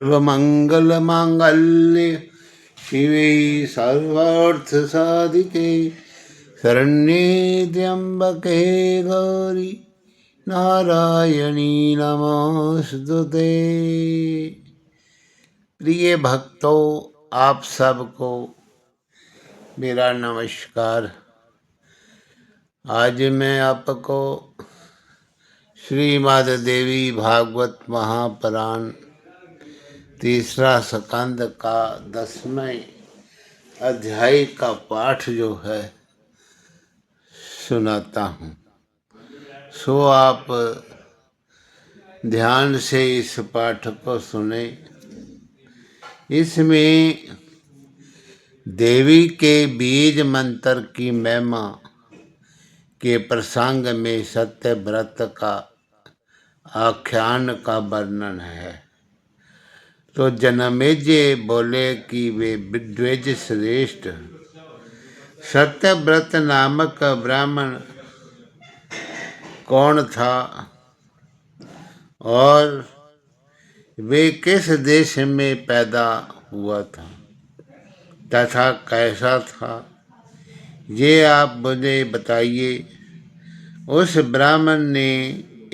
सर्वमंगल मांगल्ये शिवे सर्वार्थ साधिके शरण्ये त्र्यंबके गौरी नारायणी नमोस्तुते। प्रिय भक्तों, आप सबको मेरा नमस्कार। आज मैं आपको श्रीमद् देवी भागवत महापुराण तीसरा स्कंद का 10वें अध्याय का पाठ जो है सुनाता हूँ। सो आप ध्यान से इस पाठ को सुने। इसमें देवी के बीज मंत्र की महिमा के प्रसंग में सत्य व्रत का आख्यान का वर्णन है। तो जनमेजय बोले कि वे द्विज श्रेष्ठ सत्यव्रत नामक ब्राह्मण कौन था और वे किस देश में पैदा हुआ था तथा कैसा था, ये आप मुझे बताइए। उस ब्राह्मण ने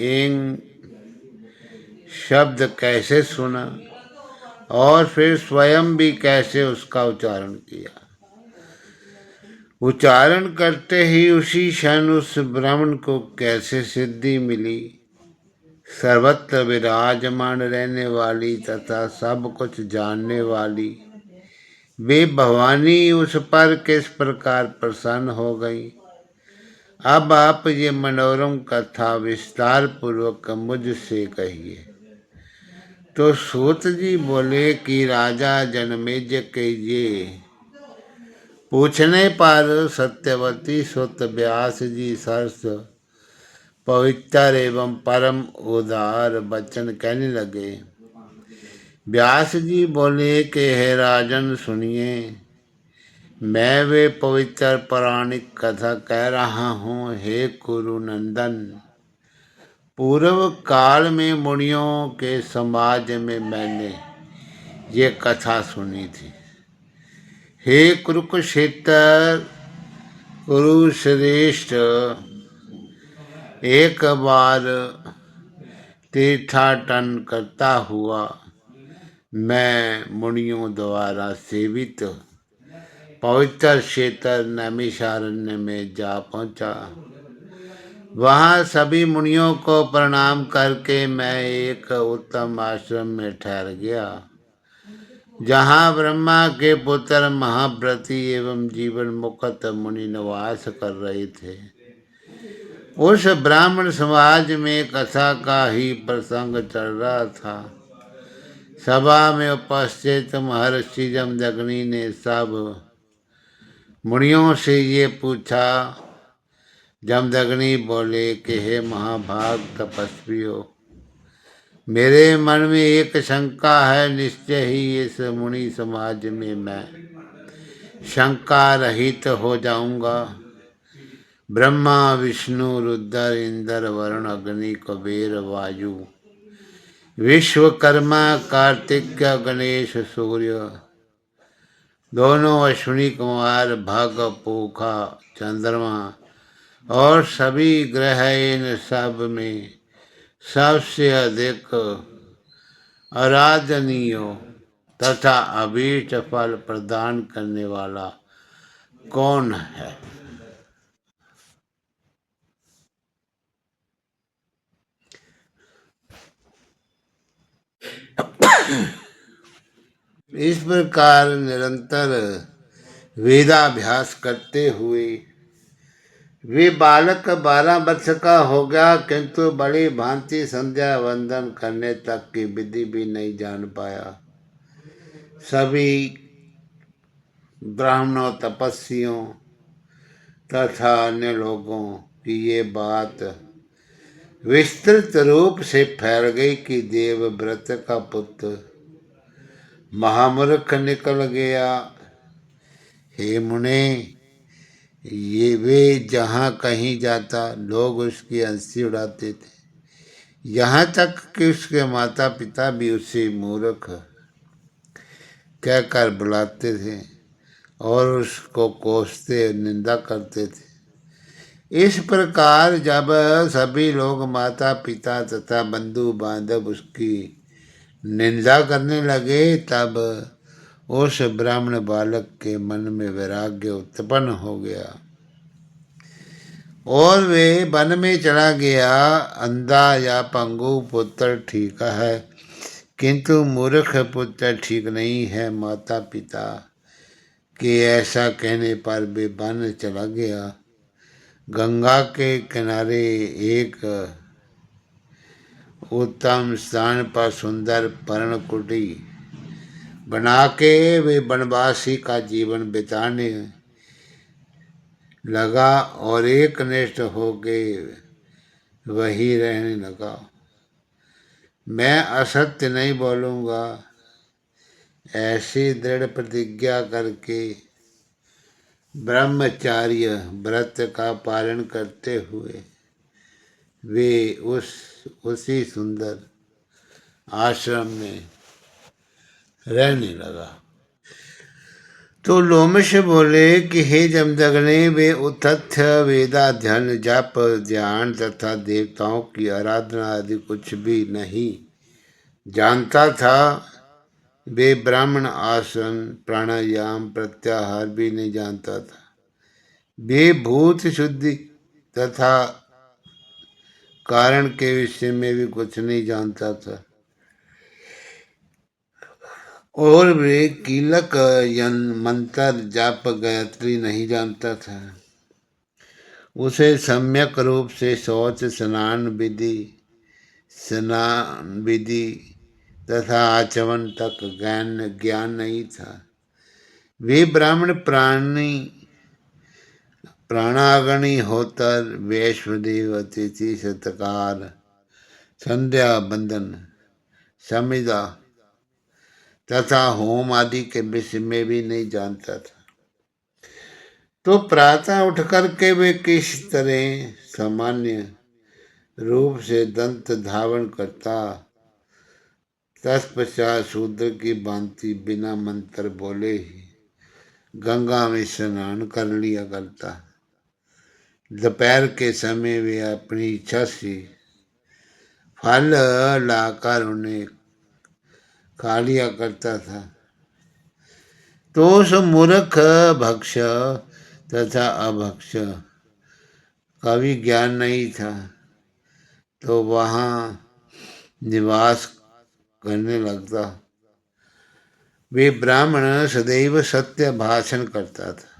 एक शब्द कैसे सुना और फिर स्वयं भी कैसे उसका उच्चारण किया। उच्चारण करते ही उसी क्षण उस ब्राह्मण को कैसे सिद्धि मिली। सर्वत्र विराजमान रहने वाली तथा सब कुछ जानने वाली वे भवानी उस पर किस प्रकार प्रसन्न हो गई। अब आप ये मनोरम कथा विस्तार पूर्वक मुझसे कहिए। तो सूत जी बोले कि राजा जनमेजय के ये पूछने पर सत्यवती सुत व्यास जी सरस पवित्र एवं परम उदार वचन कहने लगे। व्यास जी बोले कि हे राजन सुनिए, मैं वे पवित्र पौराणिक कथा कह रहा हूँ। हे कुरु नंदन, पूर्व काल में मुनियों के समाज में मैंने ये कथा सुनी थी। हे कुरुक्षेत्र कुरुश्रेष्ठ, एक बार तीर्थाटन करता हुआ मैं मुनियों द्वारा सेवित पवित्र क्षेत्र नैमिषारण्य में जा पहुंचा। वहाँ सभी मुनियों को प्रणाम करके मैं एक उत्तम आश्रम में ठहर गया, जहाँ ब्रह्मा के पुत्र महाव्रती एवं जीवन मुक्त मुनि निवास कर रहे थे। उस ब्राह्मण समाज में कथा का ही प्रसंग चल रहा था। सभा में उपस्थित महर्षि जमदग्नि ने सब मुनियों से ये पूछा। जमदग्नि बोले कि हे महाभाग तपस्वियों, मेरे मन में एक शंका है। निश्चय ही इस मुनि समाज में मैं शंका रहित हो जाऊंगा। ब्रह्मा विष्णु रुद्र इंद्र वरुण अग्नि कुबेर वायु विश्वकर्मा कार्तिक गणेश सूर्य दोनों अश्विनी कुमार भग पोखा चंद्रमा और सभी ग्रह इन सब में सबसे अधिक आराधनीय तथा अभीष्ट फल प्रदान करने वाला कौन है। इस प्रकार निरंतर वेदाभ्यास करते हुए वे बालक 12 वर्ष का हो गया, किंतु बड़ी भांति संध्या वंदन करने तक की विधि भी नहीं जान पाया। सभी ब्राह्मणों तपस्वियों तथा अन्य लोगों की ये बात विस्तृत रूप से फैल गई कि देवव्रत का पुत्र महामूर्ख निकल गया। हे मुने, ये वे जहाँ कहीं जाता लोग उसकी हंसी उड़ाते थे, यहाँ तक कि उसके माता पिता भी उसे मूर्ख कहकर बुलाते थे और उसको कोसते निंदा करते थे। इस प्रकार जब सभी लोग माता पिता तथा बंधु बांधव उसकी निंदा करने लगे, तब उस ब्राह्मण बालक के मन में वैराग्य उत्पन्न हो गया और वे वन में चला गया। अंधा या पंगु पुत्र ठीक है, किंतु मूर्ख पुत्र ठीक नहीं है। माता पिता के ऐसा कहने पर वे वन चला गया। गंगा के किनारे एक उत्तम स्थान पर सुंदर पर्णकुटी बना के वे वनवासी का जीवन बिताने लगा और एक निष्ठ होके वही रहने लगा। मैं असत्य नहीं बोलूँगा, ऐसी दृढ़ प्रतिज्ञा करके ब्रह्मचार्य व्रत का पालन करते हुए वे उसी सुंदर आश्रम में रहने लगा। तो लोमश बोले कि हे जमदग्नि, वे उतथ्य वेदाध्ययन जप ध्यान तथा देवताओं की आराधना आदि कुछ भी नहीं जानता था। वे ब्राह्मण आसन प्राणायाम प्रत्याहार भी नहीं जानता था। वे भूत शुद्धि तथा कारण के विषय में भी कुछ नहीं जानता था और वे कीलक मंत्र जाप गायत्री नहीं जानता था। उसे सम्यक रूप से शौच स्नान विधि तथा आचमन तक ज्ञान नहीं था। वे ब्राह्मण प्राणाग्नि होतर वैश्वदेव अतिथि सत्कार संध्या बंदन समिधा तथा होम आदि के विषय में भी नहीं जानता था। तो प्रातः उठ करके वे किस तरह सामान्य रूप से दंत धावन करता, तत्पश्चात शूद्र की भांति बिना मंत्र बोले ही गंगा में स्नान कर लिया करता। दोपहर के समय वे अपनी इच्छा से फल लाकर उन्हें खा लिया करता था। तो उस मूर्ख भक्ष तथा अभक्ष का भी ज्ञान नहीं था, तो वहाँ निवास करने लगता। वे ब्राह्मण सदैव सत्य भाषण करता था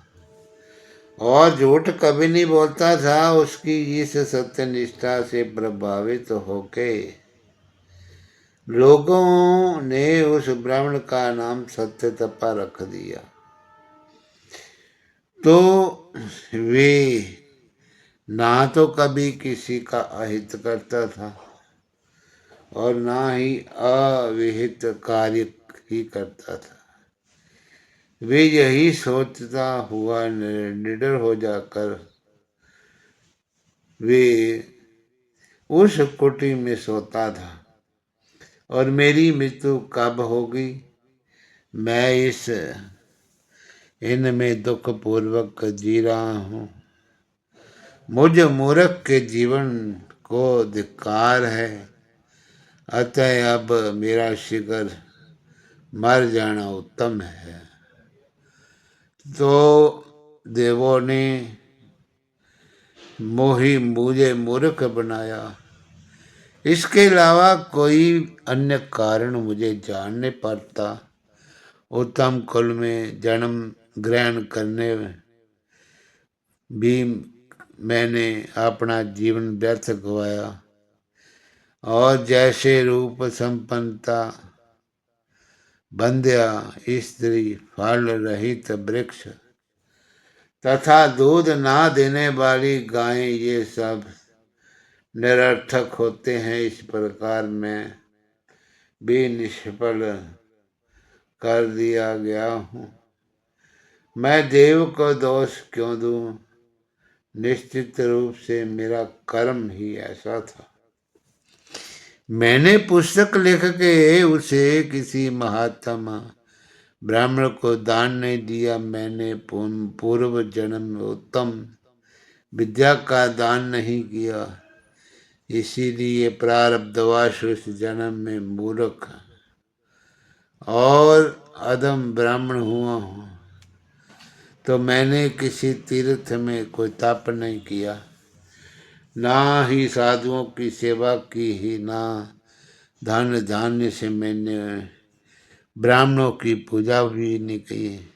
और झूठ कभी नहीं बोलता था। उसकी इस सत्य निष्ठा से प्रभावित होके लोगों ने उस ब्राह्मण का नाम सत्य तपा रख दिया। तो वे ना तो कभी किसी का अहित करता था और ना ही अविहित कार्य ही करता था। वे यही सोचता हुआ निडर हो जाकर वे उस कुटी में सोता था और मेरी मृत्यु कब होगी, मैं इनमें दुख पूर्वक जी रहा हूँ। मुझ मूर्ख के जीवन को धिक्कार है, अतः अब मेरा शीघ्र मर जाना उत्तम है। तो देवों ने मुझे मूर्ख बनाया, इसके अलावा कोई अन्य कारण मुझे जान नहीं पड़ता। उत्तम कुल में जन्म ग्रहण करने भी मैंने अपना जीवन व्यर्थ गवाया और जैसे रूप संपन्नता बंध्या स्त्री फल रहित वृक्ष तथा दूध ना देने वाली गायें ये सब निरर्थक होते हैं, इस प्रकार मैं भी निष्फल कर दिया गया हूँ। मैं देव को दोष क्यों दूं, निश्चित रूप से मेरा कर्म ही ऐसा था। मैंने पुस्तक लिख के उसे किसी महात्मा ब्राह्मण को दान नहीं दिया मैंने, पूर्व जन्म में उत्तम विद्या का दान नहीं किया, इसीलिए प्रारब्धवश इस जन्म में मूर्ख और अधम ब्राह्मण हुआ हूँ। तो मैंने किसी तीर्थ में कोई तप नहीं किया, ना ही साधुओं की सेवा की ही, ना धन धान्य से मैंने ब्राह्मणों की पूजा भी नहीं की।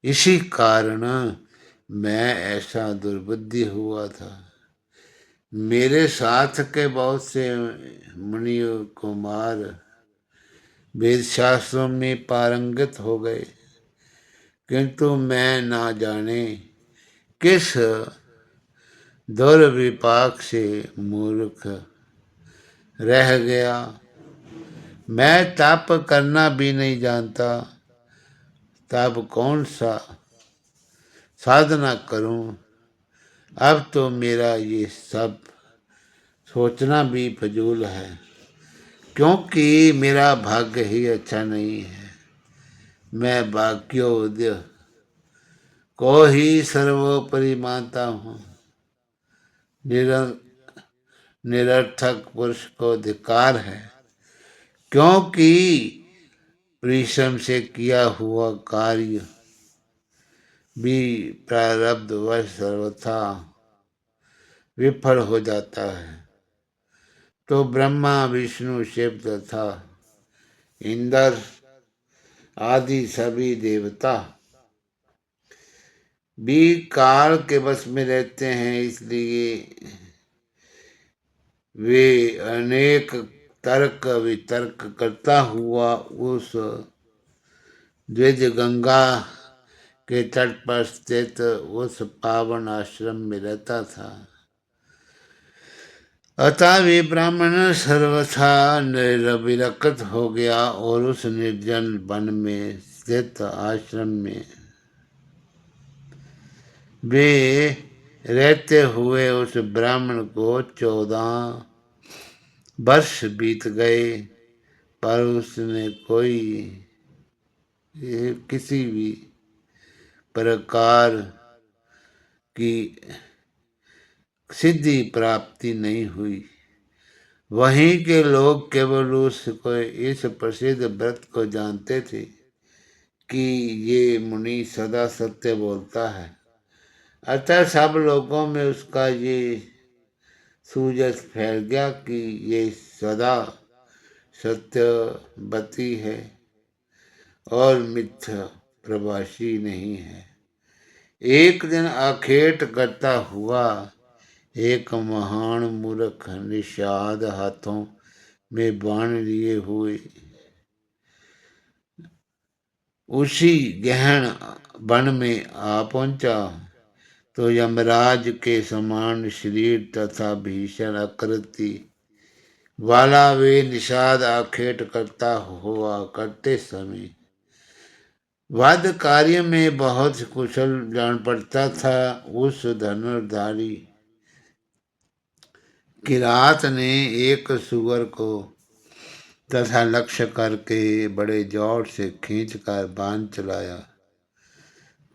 इसी कारण मैं ऐसा दुर्बुद्धि हुआ था। मेरे साथ के बहुत से मुनि कुमार वेद शास्त्रों में पारंगत हो गए, किंतु मैं ना जाने किस दुर्विपाक से मूर्ख रह गया। मैं तप करना भी नहीं जानता, तब कौन सा साधना करूं। अब तो मेरा ये सब सोचना भी फजूल है, क्योंकि मेरा भाग्य ही अच्छा नहीं है। मैं भाग्योदय को ही सर्वोपरि मानता हूँ। निरर्थक पुरुष को धिक्कार है, क्योंकि परिश्रम से किया हुआ कार्य भी प्रारब्धवश सर्वथा विफल हो जाता है। तो ब्रह्मा विष्णु शिव तथा इंद्र आदि सभी देवता भी काल के वश में रहते हैं, इसलिए वे अनेक तर्क वितर्क करता हुआ उस द्विज गंगा के तट पर स्थित उस पावन आश्रम में रहता था। अतः वे ब्राह्मण सर्वथा विरक्त हो गया और उस निर्जन वन में स्थित आश्रम में वे रहते हुए उस ब्राह्मण को 14 वर्ष बीत गए, पर उसने कोई किसी भी प्रकार की सिद्धि प्राप्ति नहीं हुई। वहीं के लोग केवल उसको इस प्रसिद्ध व्रत को जानते थे कि ये मुनि सदा सत्य बोलता है। अतः सब लोगों में उसका ये सूजस फैल गया कि ये सदा सत्यवती है और मिथ्या प्रवासी नहीं है। एक दिन आखेट करता हुआ एक महान मूर्ख निषाद हाथों में बाण लिए हुए उसी गहन वन में आ पहुंचा, तो यमराज के समान शरीर तथा भीषण आकृति वाला वे निषाद आखेट करता हुआ करते समय वाद कार्य में बहुत कुशल जान पड़ता था। उस धनुर्धारी किरात ने एक सुअर को तथा लक्ष्य करके बड़े जोर से खींचकर बाण चलाया।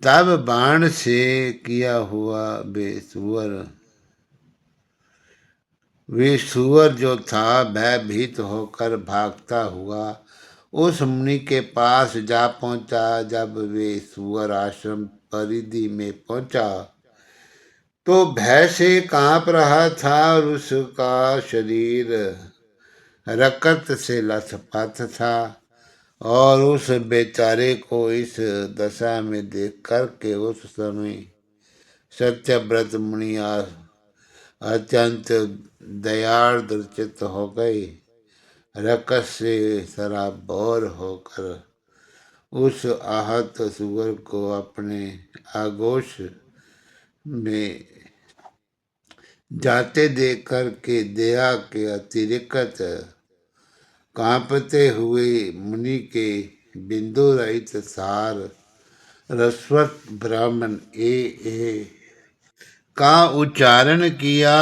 तब बाण से किया हुआ वे सुअर जो था भयभीत होकर भागता हुआ उस मुनि के पास जा पहुंचा। जब वे सुअर आश्रम परिधि में पहुंचा तो भय से कांप रहा था और उसका शरीर रकत से लथपथ था। और उस बेचारे को इस दशा में देख करके उस समय सत्यव्रत मुनि अत्यंत दयार्द्र चित्त हो गए। रकत से सराबोर होकर उस आहत सुअर को अपने आगोश में जाते देख कर के दया के अतिरिक्त कांपते हुए मुनि के बिंदु रहित सार रस्वत ब्राह्मण ए का उच्चारण किया।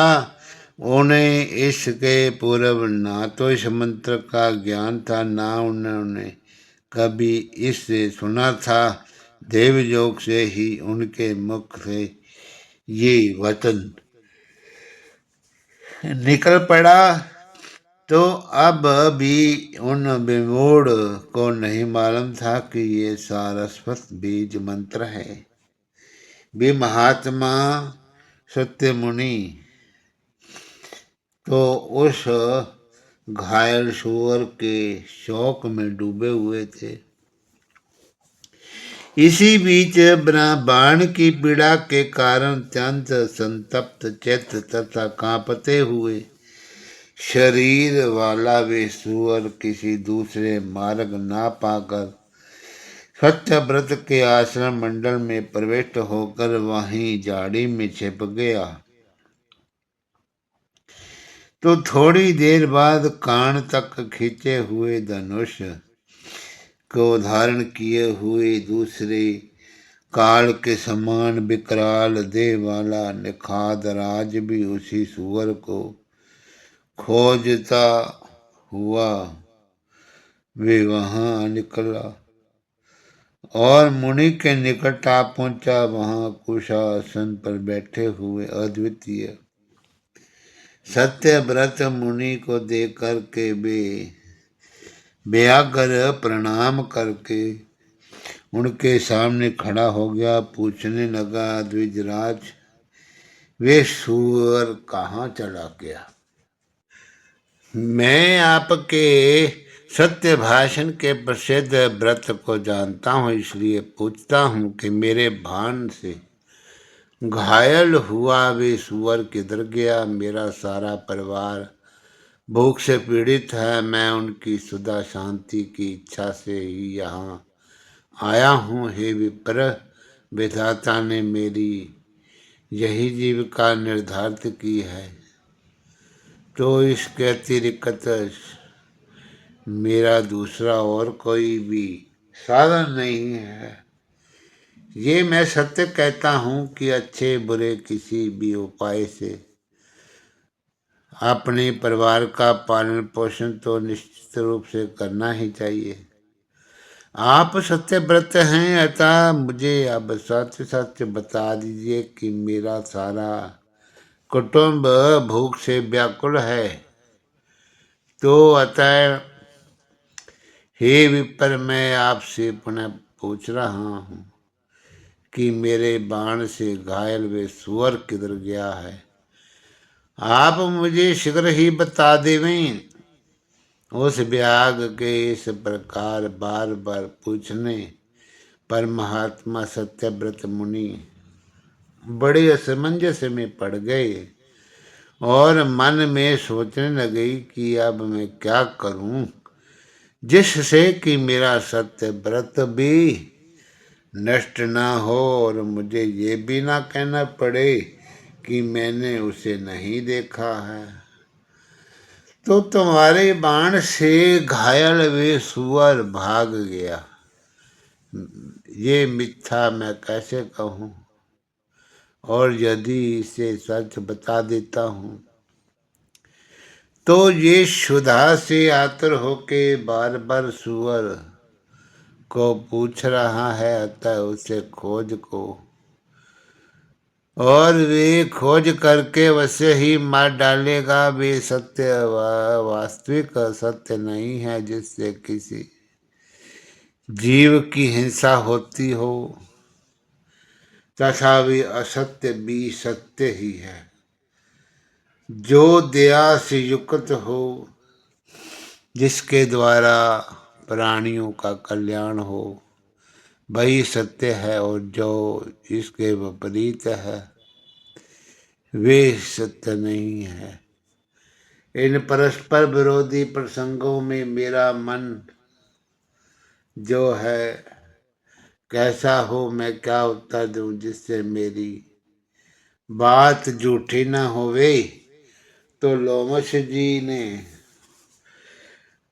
उन्हें इसके पूर्व ना तो इस मंत्र का ज्ञान था, ना उन्होंने कभी इससे सुना था, देवयोग से ही उनके मुख से ये वचन निकल पड़ा। तो अब भी उन विमूढ़ को नहीं मालूम था कि ये सारस्वत बीज मंत्र है। वे महात्मा सत्य मुनि तो उस घायल सुअर के शौक में डूबे हुए थे। इसी बीच बाण की पीड़ा के कारण अत्यंत संतप्त चित्त तथा कांपते हुए शरीर वाला वे सुअर किसी दूसरे मार्ग ना पाकर सत्यव्रत के आश्रम मंडल में प्रविष्ट होकर वहीं झाड़ी में छिप गया। तो थोड़ी देर बाद कान तक खींचे हुए धनुष को धारण किए हुए दूसरे काल के समान विकराल देह वाला निखाद राज भी उसी सुअर को खोजता हुआ वे वहां निकला और मुनि के निकट आ पहुंचा। वहां कुशासन पर बैठे हुए अद्वितीय सत्यव्रत मुनि को देख करके वे व्याग्र प्रणाम करके उनके सामने खड़ा हो गया। पूछने लगा, द्विजराज, वे सुअर कहाँ चला गया? मैं आपके सत्य भाषण के प्रसिद्ध व्रत को जानता हूँ, इसलिए पूछता हूँ कि मेरे बाण से घायल हुआ वे सुअर किधर गया? मेरा सारा परिवार भूख से पीड़ित है। मैं उनकी सुधा शांति की इच्छा से ही यहाँ आया हूँ। हे विप्र, विधाता ने मेरी यही जीविका निर्धारित की है, तो इसके अतिरिक्त मेरा दूसरा और कोई भी साधन नहीं है। ये मैं सत्य कहता हूँ कि अच्छे बुरे किसी भी उपाय से अपने परिवार का पालन पोषण तो निश्चित रूप से करना ही चाहिए। आप सत्यव्रत हैं, अतः मुझे अब सत्य सत्य बता दीजिए कि मेरा सारा कुटुंब भूख से व्याकुल है। तो अतः हे विप्र, मैं आपसे पुनः पूछ रहा हूँ कि मेरे बाण से घायल वे सुअर किधर गया है? आप मुझे शीघ्र ही बता देवें। उस व्याग के इस प्रकार बार बार पूछने पर महात्मा सत्यव्रत मुनि बड़े असमंजस में पड़ गए और मन में सोचने लगे कि अब मैं क्या करूं जिससे कि मेरा सत्यव्रत भी नष्ट ना हो और मुझे ये भी ना कहना पड़े कि मैंने उसे नहीं देखा है। तो तुम्हारे बाण से घायल वे सुअर भाग गया, ये मिथ्या मैं कैसे कहूँ? और यदि इसे सच बता देता हूँ तो ये क्षुधा से आतुर होके बार बार सुअर को पूछ रहा है, अतः उसे खोज को और वे खोज करके वैसे ही मार डालेगा। वे सत्य वास्तविक सत्य नहीं है जिससे किसी जीव की हिंसा होती हो, तथा वे असत्य भी सत्य ही है। जो दया से युक्त हो, जिसके द्वारा प्राणियों का कल्याण हो, वही सत्य है, और जो इसके विपरीत है वे सत्य नहीं है। इन परस्पर विरोधी प्रसंगों में मेरा मन जो है कैसा हो, मैं क्या उत्तर दूं जिससे मेरी बात झूठी ना होवे? तो लोमश जी ने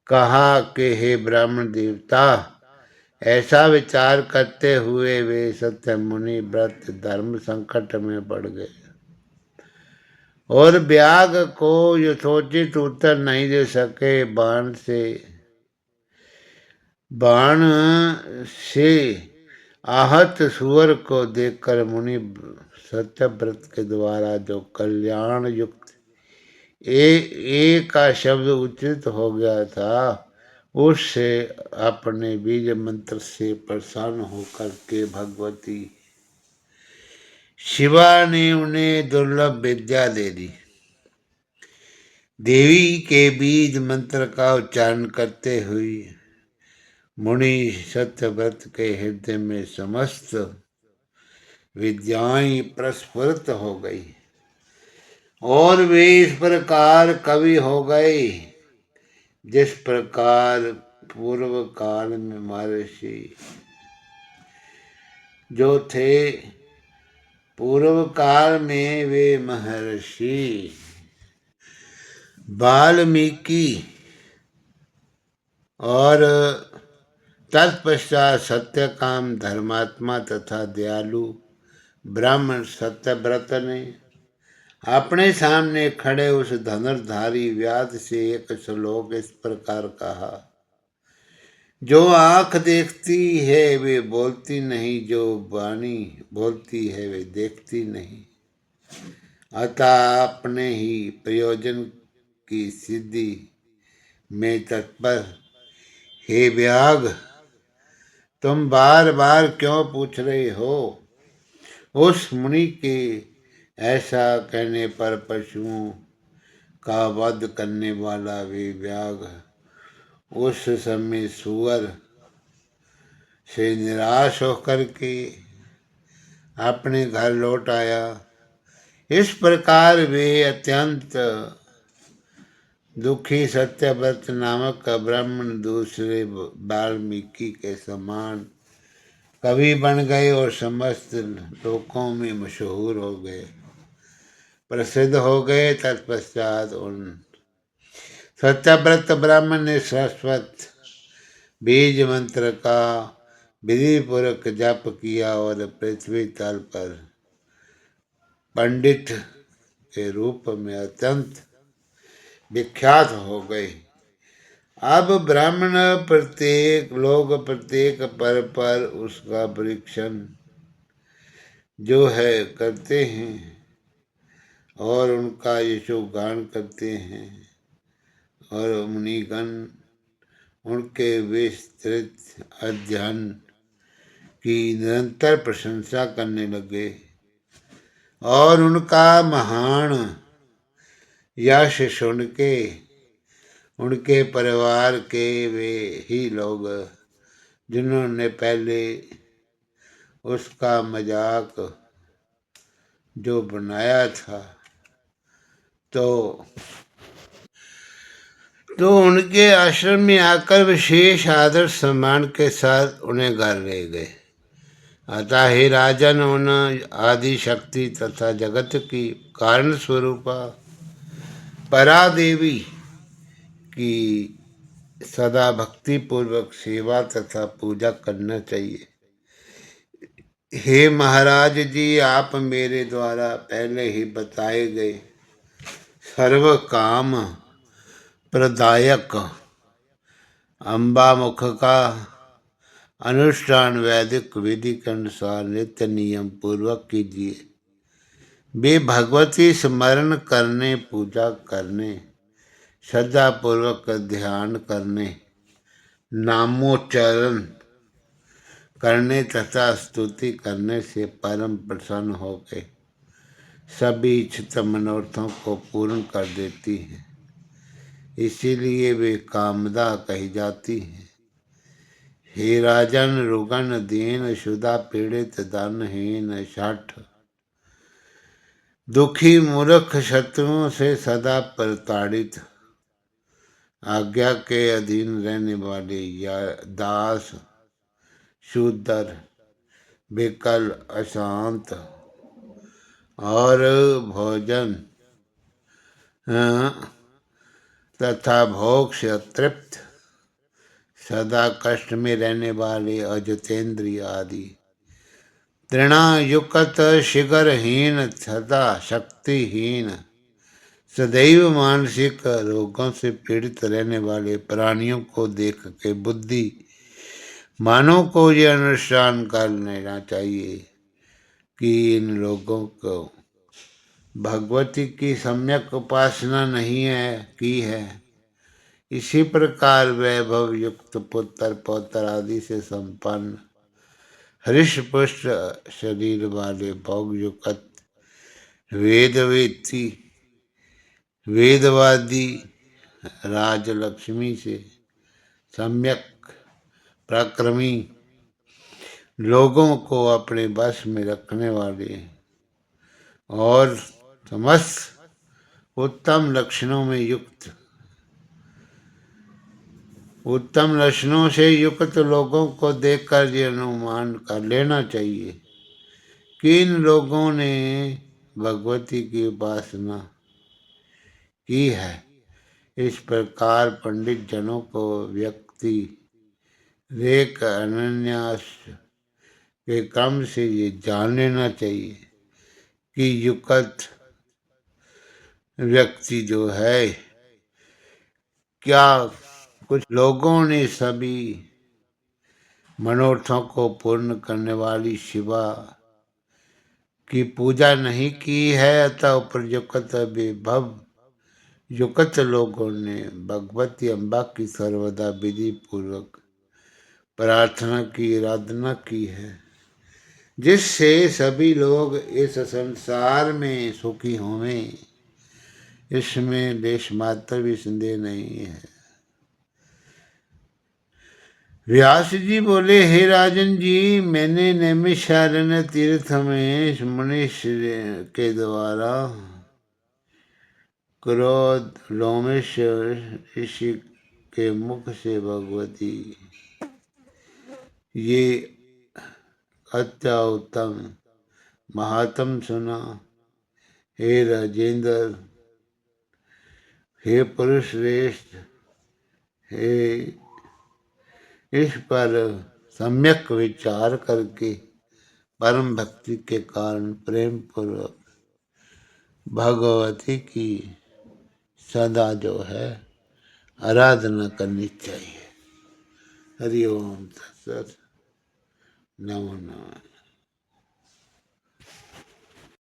कहा कि हे ब्राह्मण देवता, ऐसा विचार करते हुए वे सत्य मुनि व्रत धर्म संकट में पड़ गए और व्याग को यथोचित उत्तर नहीं दे सके। बाण से बाण से आहत सुअर को देखकर मुनि सत्यव्रत के द्वारा जो कल्याण युक्त का शब्द उचित हो गया था, उससे अपने बीज मंत्र से प्रसन्न होकर के भगवती शिवा ने उन्हें दुर्लभ विद्या दे दी। देवी के बीज मंत्र का उच्चारण करते हुए मुनि सत्यव्रत के हृदय में समस्त विद्याएं प्रस्फुरित हो गई और वे इस प्रकार कवि हो गए जिस प्रकार पूर्व काल में महर्षि जो थे, पूर्व काल में वे महर्षि वाल्मीकि और तत्पश्चात सत्यकाम धर्मात्मा तथा दयालु ब्राह्मण सत्यव्रत ने अपने सामने खड़े उस धनुर्धारी व्याध से एक श्लोक इस प्रकार कहा, जो आंख देखती है वे बोलती नहीं, जो वाणी बोलती है वे देखती नहीं, अतः अपने ही प्रयोजन की सिद्धि में तत्पर हे व्याघ, तुम बार बार क्यों पूछ रहे हो। उस मुनि के ऐसा कहने पर पशुओं का वध करने वाला वे व्याघ उस समय सुअर से निराश होकर के अपने घर लौट आया। इस प्रकार वे अत्यंत दुखी सत्यव्रत नामक ब्राह्मण दूसरे वाल्मीकि के समान कवि बन गए और समस्त लोकों में मशहूर हो गए, प्रसिद्ध हो गए। तत्पश्चात उन सत्यव्रत ब्राह्मण ने शाश्वत बीज मंत्र का विधि पूर्वक जप किया और पृथ्वी तल पर पंडित के रूप में अत्यंत विख्यात हो गए। अब ब्राह्मण प्रत्येक लोग प्रत्येक पर्व पर उसका परीक्षण जो है करते हैं और उनका यशोगान करते हैं और मुनिगण उनके विस्तृत अध्ययन की निरंतर प्रशंसा करने लगे और उनका महान यश सुन के उनके परिवार के वे ही लोग जिन्होंने पहले उसका मजाक जो बनाया था तो उनके आश्रम में आकर विशेष आदर सम्मान के साथ उन्हें घर ले गए। अतः हे राजन, उन आदि शक्ति तथा जगत की कारण स्वरूपा परा देवी की सदा भक्ति पूर्वक सेवा तथा पूजा करना चाहिए। हे महाराज जी, आप मेरे द्वारा पहले ही बताए गए सर्व काम प्रदायक अम्बामुख का अनुष्ठान वैदिक विधि के अनुसार नित्य नियम पूर्वक कीजिए। वे भगवती स्मरण करने, पूजा करने, श्रद्धा पूर्वक ध्यान करने, नामोच्चारण करने तथा स्तुति करने से परम प्रसन्न हो गए सभी इच्छित मनोरथों को पूर्ण कर देती हैं। इसीलिए वे कामदा कही जाती हैं। हे राजन, रुगन दीन शुदा पीड़ित धनहीन शठ दुखी मूर्ख शत्रुओं से सदा प्रताड़ित आज्ञा के अधीन रहने वाले या दास शूद्र विकल अशांत और भोजन तथा भोग से अतृप्त सदा कष्ट में रहने वाले अजितेंद्रिय आदि तृणायुक्त शिखरहीन सदा शक्तिहीन सदैव मानसिक रोगों से पीड़ित रहने वाले प्राणियों को देख के बुद्धि मानव को ये अनुष्ठान कर लेना चाहिए कि इन लोगों को भगवती की सम्यक उपासना नहीं है की है। इसी प्रकार वैभव युक्त पुत्र पौत्र आदि से संपन्न हृष पुष्ट शरीर वाले भोग युक्त वेदवेत्ती वेदवादी राजलक्ष्मी से सम्यक पराक्रमी लोगों को अपने वश में रखने वाले और समस्त उत्तम लक्षणों में युक्त उत्तम लक्षणों से युक्त लोगों को देखकर ये अनुमान कर लेना चाहिए कि इन लोगों ने भगवती की उपासना की है। इस प्रकार पंडित जनों को व्यक्ति रेख अनन्यास के क्रम से ये जान लेना चाहिए कि युक्त व्यक्ति जो है, क्या कुछ लोगों ने सभी मनोरथों को पूर्ण करने वाली शिवा की पूजा नहीं की है, अतः उपयुक्त विभव युक्त लोगों ने भगवती अम्बा की सर्वदा विधि पूर्वक प्रार्थना की आराधना की है, जिससे सभी लोग इस संसार में सुखी होवें। इसमें लेश मात्र भी संदेह नहीं है। व्यास जी बोले, हे राजन जी, मैंने नैमिषारण्य तीर्थ में मनीष के द्वारा क्रोध लोमेश ऋषि के मुख से भगवती ये अत्युत्तम महात्म सुना। हे राजेंद्र, हे पुरुष श्रेष्ठ, हे इस पर सम्यक विचार करके परम भक्ति के कारण प्रेम पूर्वक भगवती की सदा जो है आराधना करनी चाहिए। हरि ओम तत्सत। नमो नमः।